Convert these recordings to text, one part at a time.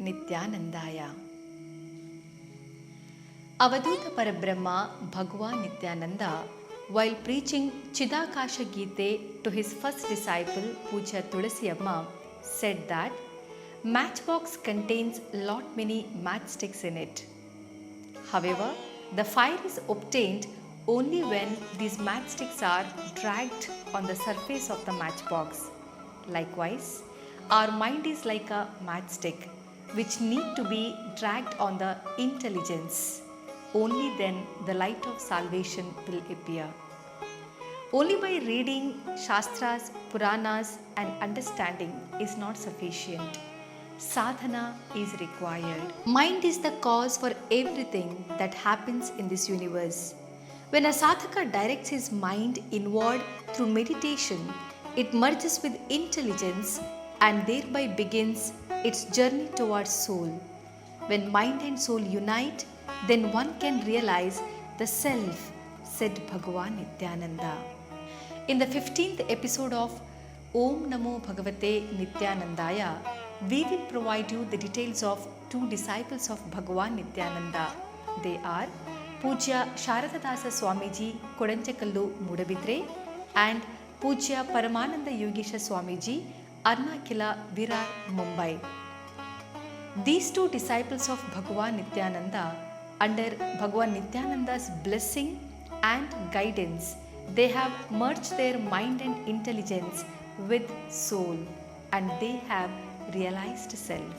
Nityanandaya. Avadhuta Parabrahma Bhagwan Nityananda, while preaching Chidakasha Gite to his first disciple Pujya Tulasi Amma, said that matchbox contains lot many matchsticks in it. However, the fire is obtained only when these matchsticks are dragged on the surface of the matchbox. Likewise, our mind is like a matchstick which need to be dragged on the intelligence. Only then the light of salvation will appear. Only by reading Shastras, Puranas and understanding is not sufficient. Sadhana is required. Mind is the cause for everything that happens in this universe. When a sadhaka directs his mind inward through meditation, it merges with intelligence and thereby begins its journey towards soul. When mind and soul unite, then one can realize the self, said Bhagwan Nityananda. In the 15th episode of Om Namo Bhagavate Nityanandaya, we will provide you the details of two disciples of Bhagwan Nityananda. They are Pujya Sharadadasa Swamiji Kodanchakallu Mudabidre and Pujya Paramananda Yogisha Swamiji Arnakila Virar Mumbai. These two disciples of Bhagwan Nityananda, under Bhagwan Nityananda's blessing and guidance, they have merged their mind and intelligence with soul and they have realized self.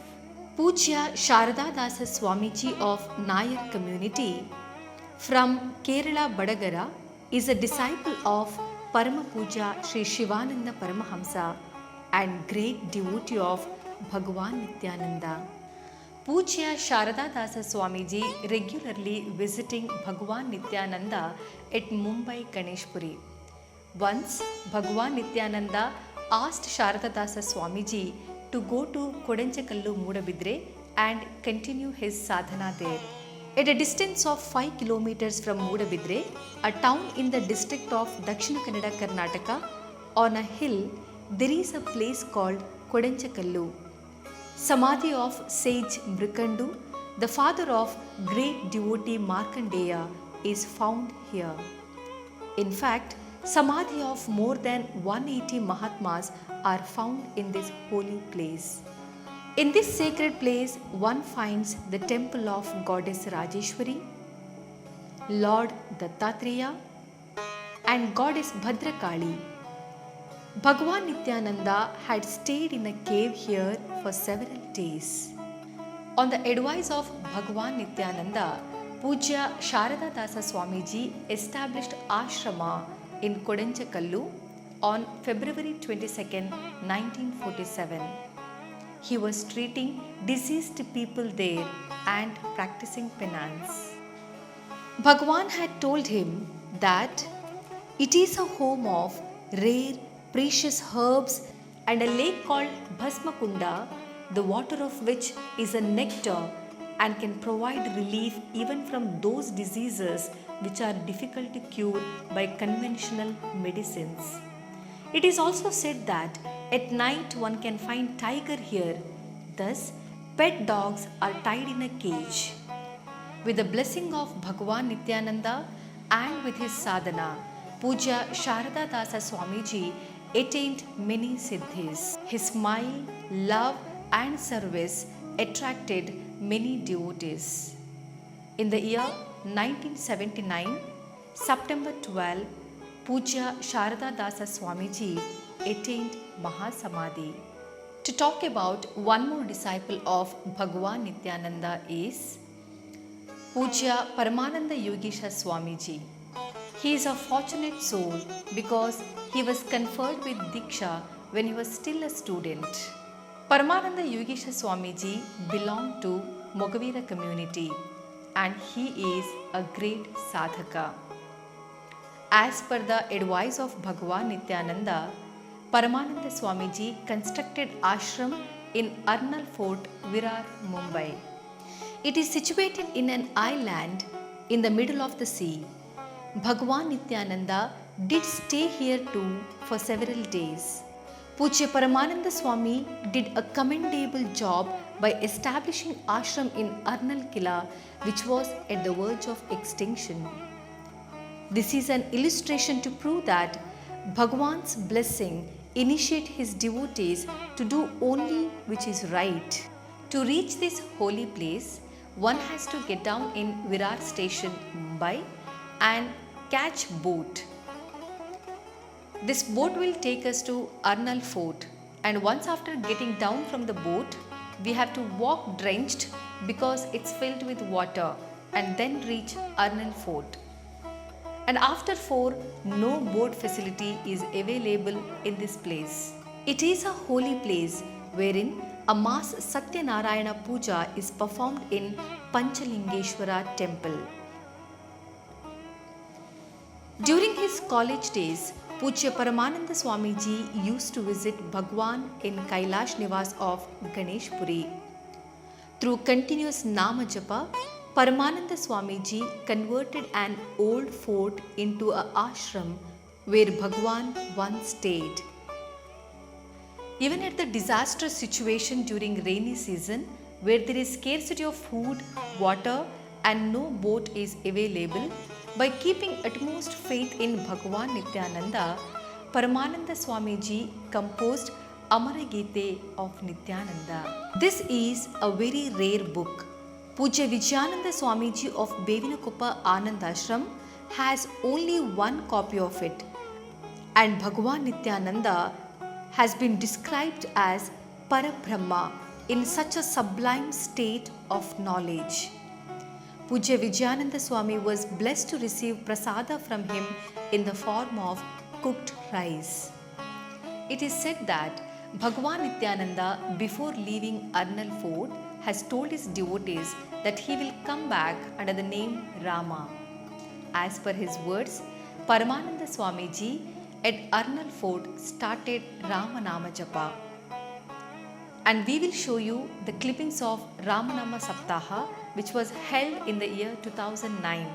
Pujya Sharadadasa Swamiji of Nayar community from Kerala Badagara is a disciple of Parama Puja Sri Shivananda Paramahamsa and great devotee of Bhagwan Nityananda. Pujya Sharadadasa Swamiji regularly visiting Bhagwan Nityananda at Mumbai Ganeshpuri. Once Bhagwan Nityananda asked Sharadadasa Swamiji to go to Kodanchakallu Mudabidre and continue his sadhana there. At a distance of 5 kilometers from Mudabidre, a town in the district of Dakshina Kannada, Karnataka, on a hill there is a place called Kodanchakallu. Samadhi of sage Mrikandu, the father of great devotee Markandeya, is found here. In fact, Samadhi of more than 180 Mahatmas are found in this holy place. In this sacred place, one finds the temple of Goddess Rajeshwari, Lord Dattatreya, and Goddess Bhadrakali. Bhagwan Nityananda had stayed in a cave here for several days. On the advice of Bhagwan Nityananda, Pujya Sharadadasa Swamiji established ashrama in Kodanchakallu on February 22, 1947. He was treating diseased people there and practicing penance. Bhagwan had told him that it is a home of rare, precious herbs and a lake called Bhasmakunda, the water of which is a nectar and can provide relief even from those diseases which are difficult to cure by conventional medicines. It is also said that at night one can find tiger here. Thus, pet dogs are tied in a cage. With the blessing of Bhagwan Nityananda and with his sadhana, Pujya Sharadadasa Swamiji attained many siddhis. His smile, love and service attracted many devotees. In the year 1979, September 12, Pujya Sharadadasa Swamiji attained Mahasamadhi. To talk about one more disciple of Bhagwan Nityananda is Pujya Paramananda Yogisha Swamiji. He is a fortunate soul because he was conferred with Diksha when he was still a student. Paramananda Yogisha Swamiji belonged to Mogavira community and he is a great sadhaka. As per the advice of Bhagwan Nityananda, Paramananda Swamiji constructed ashram in Arnal Fort, Virar, Mumbai. It is situated in an island in the middle of the sea. Bhagwan Nityananda did stay here too for several days. Pujya Paramananda Swami did a commendable job by establishing ashram in Arnal Kila, which was at the verge of extinction. This is an illustration to prove that Bhagwan's blessing initiate his devotees to do only which is right. To reach this holy place, one has to get down in Virar station, Mumbai, and catch boat. This boat will take us to Arnal Fort, and once after getting down from the boat, we have to walk drenched because it's filled with water and then reach Arnal Fort. And after 4, no boat facility is available in this place. It is a holy place wherein a mass Satyanarayana Puja is performed in Panchalingeshwara temple. During his college days, Pujya Paramananda Swamiji used to visit Bhagwan in Kailash Nivas of Ganeshpuri. Through continuous Nama Japa, Paramananda Swamiji converted an old fort into an ashram where Bhagwan once stayed. Even at the disastrous situation during rainy season, where there is scarcity of food, water, and no boat is available, by keeping utmost faith in Bhagwan Nityananda, Paramananda Swamiji composed Amara Gite of Nityananda. This is a very rare book. Pujya Vijayananda Swamiji of Bevinakuppa Anandashram has only one copy of it, and Bhagwan Nityananda has been described as Parabrahma in such a sublime state of knowledge. Pujya Vijayananda Swami was blessed to receive prasada from him in the form of cooked rice. It is said that Bhagwan Nityananda, before leaving Arnal Fort, has told his devotees that he will come back under the name Rama. As per his words, Paramananda Swamiji at Arnal Fort started Ramanama Japa. And we will show you the clippings of Ramanama Saptaha, which was held in the year 2009.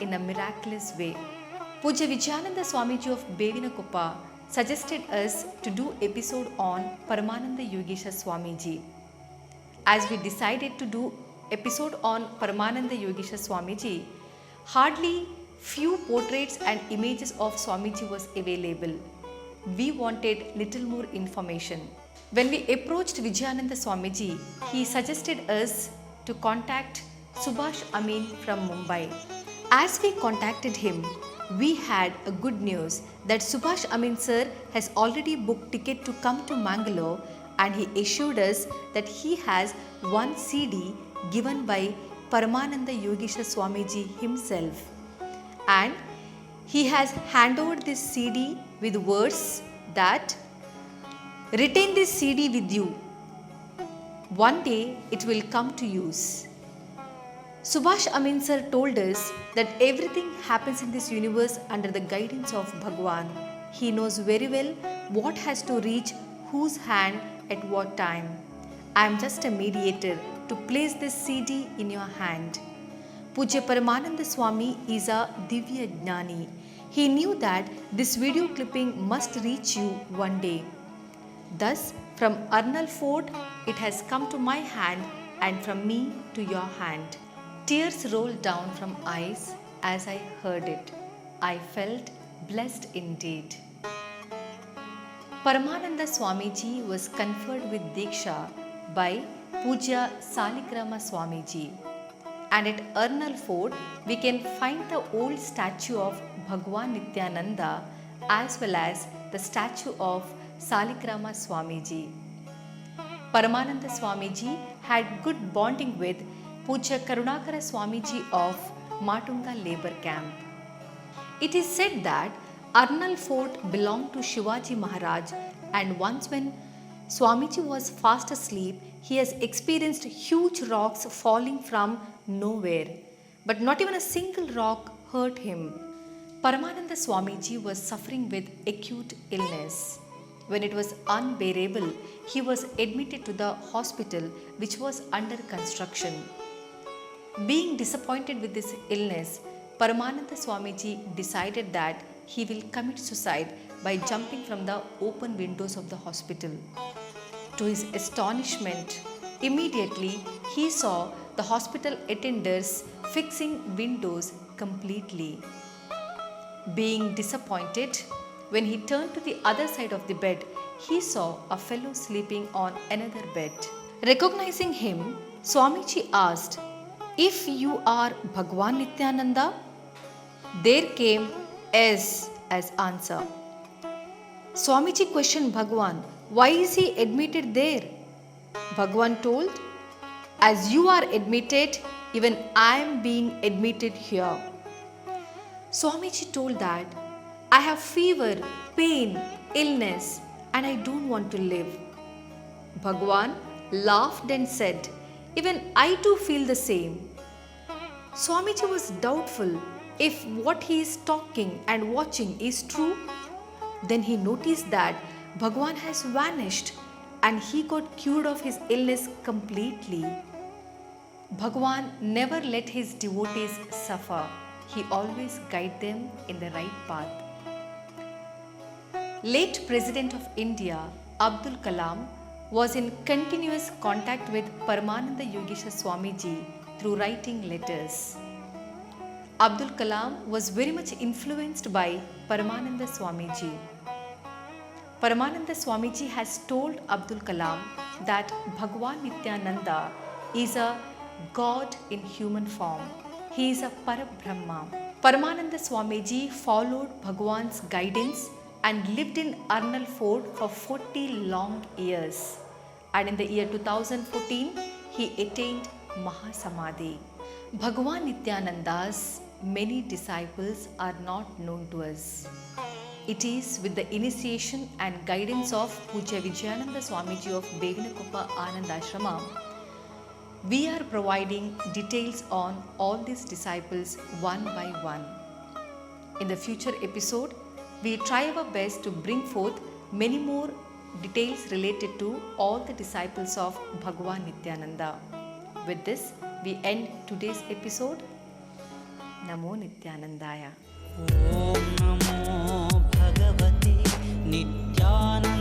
in a miraculous way. Puja Vijayananda Swamiji of Bevinakuppa suggested us to do episode on Paramananda Yogisha Swamiji. As we decided to do episode on Paramananda Yogisha Swamiji, hardly few portraits and images of Swamiji was available. We wanted little more information. When we approached Vijayananda Swamiji, he suggested us to contact Subhash Amin from Mumbai. As we contacted him, we had a good news that Subhash Amin sir has already booked ticket to come to Mangalore, and he assured us that he has one CD given by Paramananda Yogisha Swamiji himself, and he has handed over this CD with words that, "Retain this CD with you. One day it will come to use." Subhash Amin sir told us that everything happens in this universe under the guidance of Bhagwan. He knows very well what has to reach whose hand at what time. I am just a mediator to place this CD in your hand. Pujya Paramananda Swami is a Divya Jnani. He knew that this video clipping must reach you one day. Thus, from Arnal Fort, it has come to my hand, and from me to your hand. Tears rolled down from eyes as I heard it. I felt blessed indeed. Paramananda Swamiji was conferred with Diksha by Pujya Saligrama Swamiji. And at Arnal Fort, we can find the old statue of Bhagwan Nityananda as well as the statue of Saligrama Swamiji. Paramananda Swamiji had good bonding with Pujya Karunakara Swamiji of Matunga Labour Camp. It is said that Arnal Fort belonged to Shivaji Maharaj, and once when Swamiji was fast asleep, he has experienced huge rocks falling from nowhere, but not even a single rock hurt him. Paramananda Swamiji was suffering with acute illness. When it was unbearable, he was admitted to the hospital which was under construction. Being disappointed with this illness, Paramananda Swamiji decided that he will commit suicide by jumping from the open windows of the hospital. To his astonishment, immediately he saw the hospital attendants fixing windows completely. Being disappointed, when he turned to the other side of the bed, he saw a fellow sleeping on another bed. Recognizing him, Swamiji asked, "If you are Bhagwan Nityananda?" There came "Yes" as answer. Swamiji questioned Bhagwan, "Why is he admitted there?" Bhagwan told, "As you are admitted, even I am being admitted here." Swamiji told that, "I have fever, pain, illness, and I don't want to live." Bhagwan laughed and said, "Even I too feel the same." Swamiji was doubtful if what he is talking and watching is true. Then he noticed that Bhagwan has vanished and he got cured of his illness completely. Bhagwan never let his devotees suffer. He always guides them in the right path. Late President of India, Abdul Kalam, was in continuous contact with Paramananda Yogisha Swamiji through writing letters. Abdul Kalam was very much influenced by Paramananda Swamiji. Paramananda Swamiji has told Abdul Kalam that Bhagwan Nityananda is a God in human form. He is a Parabrahma. Paramananda Swamiji followed Bhagwan's guidance and lived in Arnal Fort for 40 long years. And in the year 2014, he attained Mahasamadhi. Bhagwan Nityananda's many disciples are not known to us. It is with the initiation and guidance of Pujya Vijayananda Swamiji of Bevinakuppa Anandashrama, we are providing details on all these disciples one by one. In the future episode, we try our best to bring forth many more details related to all the disciples of Bhagwan Nityananda. With this, we end today's episode. Namo Nityanandaya. ॐ नमो भगवते नित्यानन्दाय।